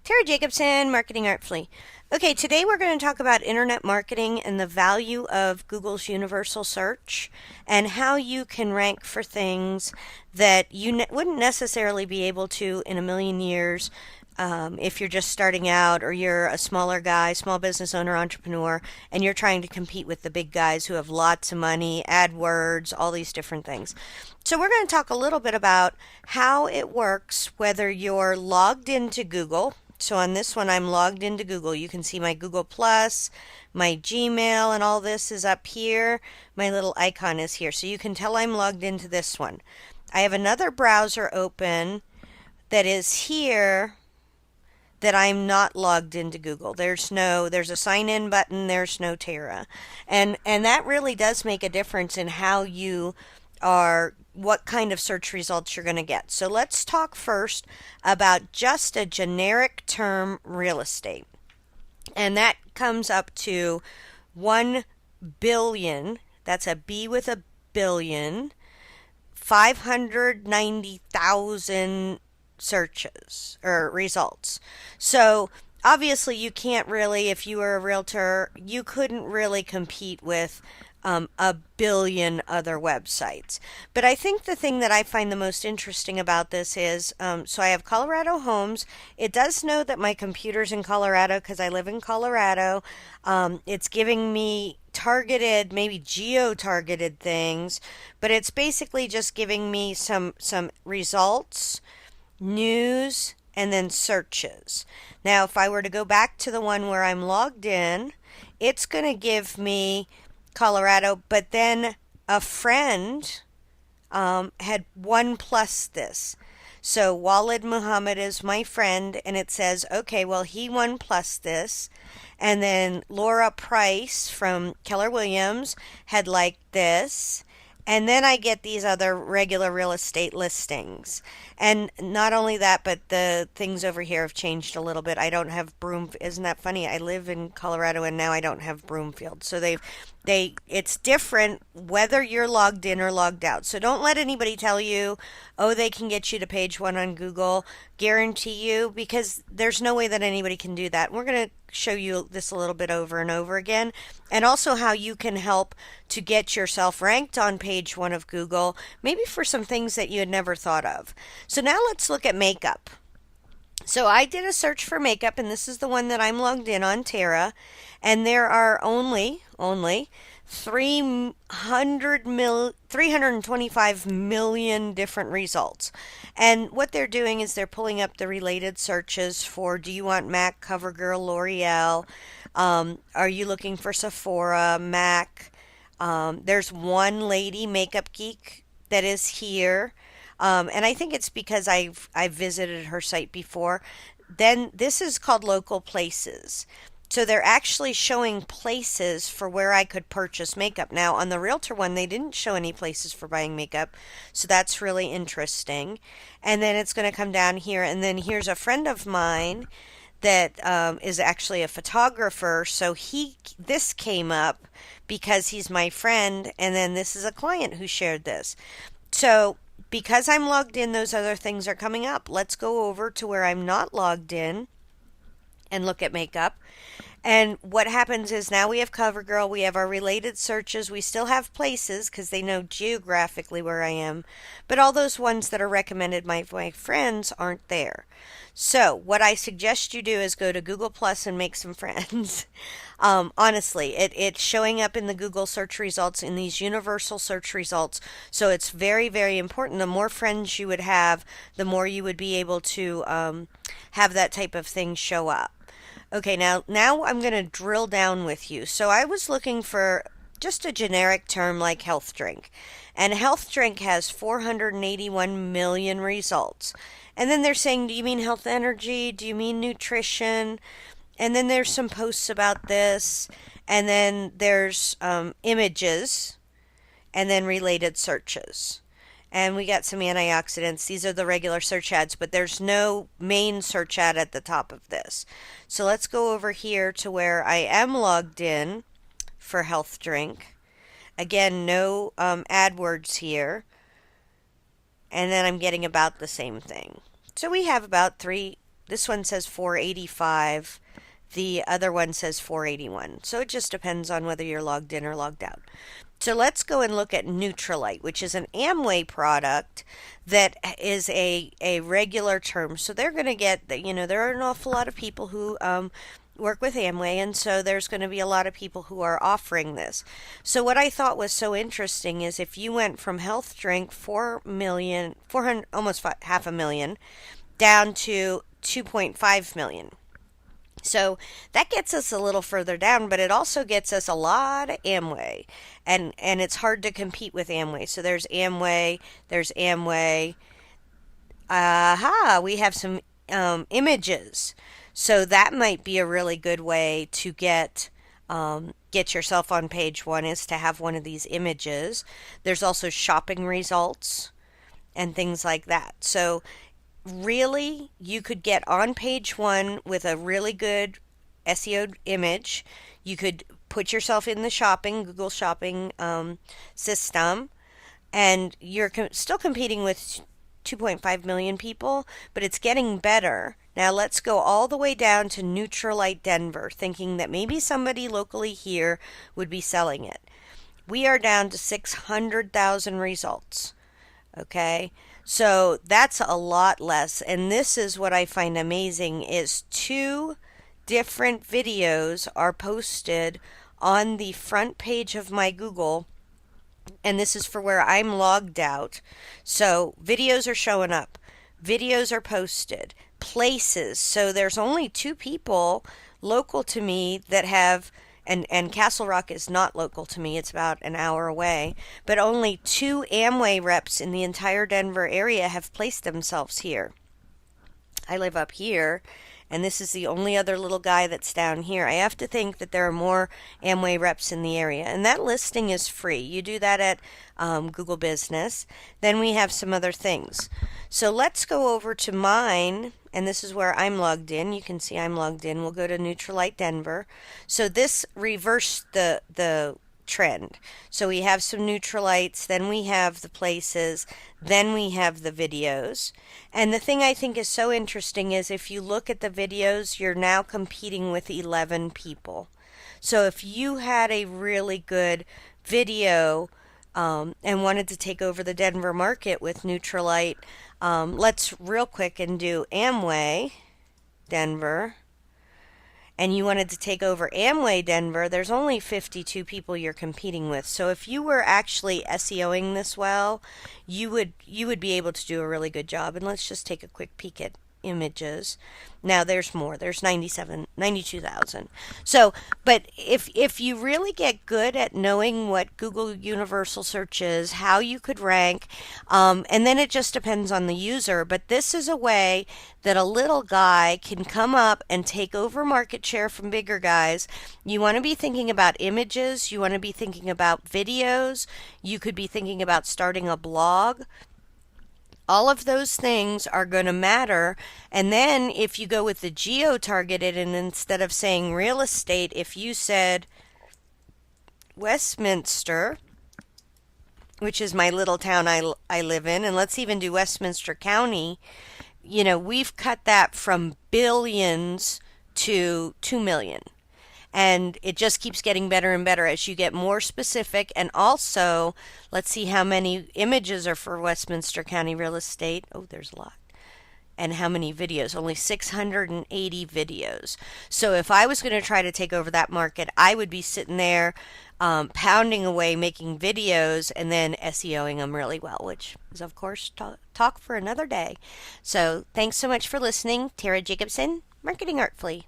Tara Jacobson, Marketing Artfully. Okay, today we're going to talk about internet marketing and the value of Google's universal search and how you can rank for things that you wouldn't necessarily be able to in a million years if you're just starting out or you're a smaller guy, small business owner, entrepreneur, and you're trying to compete with the big guys who have lots of money, AdWords, all these different things. So we're going to talk a little bit about how it works, whether you're logged into Google. So on this one, I'm logged into Google. You can see my Google Plus, my Gmail, and all this is up here. My little icon is here. So you can tell I'm logged into this one. I have another browser open that is here that I'm not logged into Google. There's a sign in button, there's no Tara. And that really does make a difference in how you are, what kind of search results you're going to get. So let's talk first about just a generic term, real estate. And that comes up to 1 billion, that's a B with a billion, 590,000 searches or results. So obviously you can't really, if you were a realtor, you couldn't really compete with a billion other websites. But I think the thing that I find the most interesting about this is, so I have Colorado Homes. It does know that my computer's in Colorado because I live in Colorado. It's giving me targeted, maybe geo-targeted things, but it's basically just giving me some results, news, and then searches. Now, if I were to go back to the one where I'm logged in, it's going to give me Colorado, but then a friend had one plus this. So Walid Muhammad is my friend, and it says, okay, well, he won plus this. And then Laura Price from Keller Williams had liked this. And then I get these other regular real estate listings. And not only that, but the things over here have changed a little bit. I don't have isn't that funny? I live in Colorado and now I don't have Broomfield. So it's different whether you're logged in or logged out. So don't let anybody tell you, oh, they can get you to page one on Google. Guarantee you, because there's no way that anybody can do that. We're going to show you this a little bit over and over again, and also how you can help to get yourself ranked on page one of Google, maybe for some things that you had never thought of. So now let's look at makeup. So I did a search for makeup, and this is the one that I'm logged in on, Tara, and there are only 325 million different results. And what they're doing is they're pulling up the related searches for, do you want MAC, CoverGirl, L'Oreal? Are you looking for Sephora, MAC? There's one lady, Makeup Geek, that is here. And I think it's because I've visited her site before. Then this is called Local Places. So they're actually showing places for where I could purchase makeup. Now, on the Realtor one, they didn't show any places for buying makeup, so that's really interesting. And then it's going to come down here, and then here's a friend of mine that is actually a photographer. So this came up because he's my friend, and then this is a client who shared this. So because I'm logged in, those other things are coming up. Let's go over to where I'm not logged in and look at makeup. And what happens is now we have CoverGirl, we have our related searches, we still have places because they know geographically where I am, but all those ones that are recommended by my friends aren't there. So what I suggest you do is go to Google Plus and make some friends. Honestly, it's showing up in the Google search results, in these universal search results. So it's very, very important. The more friends you would have, the more you would be able to have that type of thing show up. Okay, now I'm going to drill down with you. So I was looking for just a generic term like health drink. And health drink has 481 million results. And then they're saying, do you mean health energy? Do you mean nutrition? And then there's some posts about this. And then there's images and then related searches. And we got some antioxidants. These are the regular search ads, but there's no main search ad at the top of this. So let's go over here to where I am logged in for health drink. Again, no AdWords here. And then I'm getting about the same thing. So we have about this one says 485. The other one says 481. So it just depends on whether you're logged in or logged out. So let's go and look at Nutrilite, which is an Amway product that is a regular term. So they're going to get, there are an awful lot of people who work with Amway, and so there's going to be a lot of people who are offering this. So what I thought was so interesting is if you went from health drink 4 million, 400, almost half a million, down to 2.5 million. So that gets us a little further down, but it also gets us a lot of Amway, and it's hard to compete with Amway. So there's Amway, there's Amway. Aha, we have some images. So that might be a really good way to get yourself on page one, is to have one of these images. There's also shopping results and things like that. So really, you could get on page one with a really good SEO image. You could put yourself in the Google Shopping system, and you're still competing with 2.5 million people, but it's getting better. Now let's go all the way down to Nutrilite Denver, thinking that maybe somebody locally here would be selling it. We are down to 600,000 results. Okay, so that's a lot less, and this is what I find amazing is 2 different videos are posted on the front page of my Google, and this is for where I'm logged out. So videos are showing up, videos are posted, places. So there's only 2 people local to me that have, and Castle Rock is not local to me, it's about an hour away, but only 2 Amway reps in the entire Denver area have placed themselves here. I live up here, and this is the only other little guy that's down here. I have to think that there are more Amway reps in the area, and that listing is free. You do that at Google Business. Then we have some other things. So let's go over to mine, and this is where I'm logged in. You can see I'm logged in. We'll go to Nutrilite Denver. So this reversed the trend. So we have some Nutrilites, then we have the places, then we have the videos. And the thing I think is so interesting is if you look at the videos, you're now competing with 11 people. So if you had a really good video and wanted to take over the Denver market with Nutrilite, let's real quick and do Amway Denver. And you wanted to take over Amway Denver, there's only 52 people you're competing with. So if you were actually SEOing this well, you would be able to do a really good job. And let's just take a quick peek at images. Now there's more. There's 92,000. So, but if you really get good at knowing what Google Universal Search is, how you could rank, and then it just depends on the user. But this is a way that a little guy can come up and take over market share from bigger guys. You want to be thinking about images. You want to be thinking about videos. You could be thinking about starting a blog. All of those things are going to matter. And then if you go with the geo-targeted, and instead of saying real estate, if you said Westminster, which is my little town I live in, and let's even do Westminster County, we've cut that from billions to 2 million. And it just keeps getting better and better as you get more specific. And also, let's see how many images are for Westminster County real estate. Oh, there's a lot. And how many videos? Only 680 videos. So if I was going to try to take over that market, I would be sitting there pounding away, making videos, and then SEOing them really well, which is, of course, talk for another day. So thanks so much for listening. Tara Jacobson, Marketing Artfully.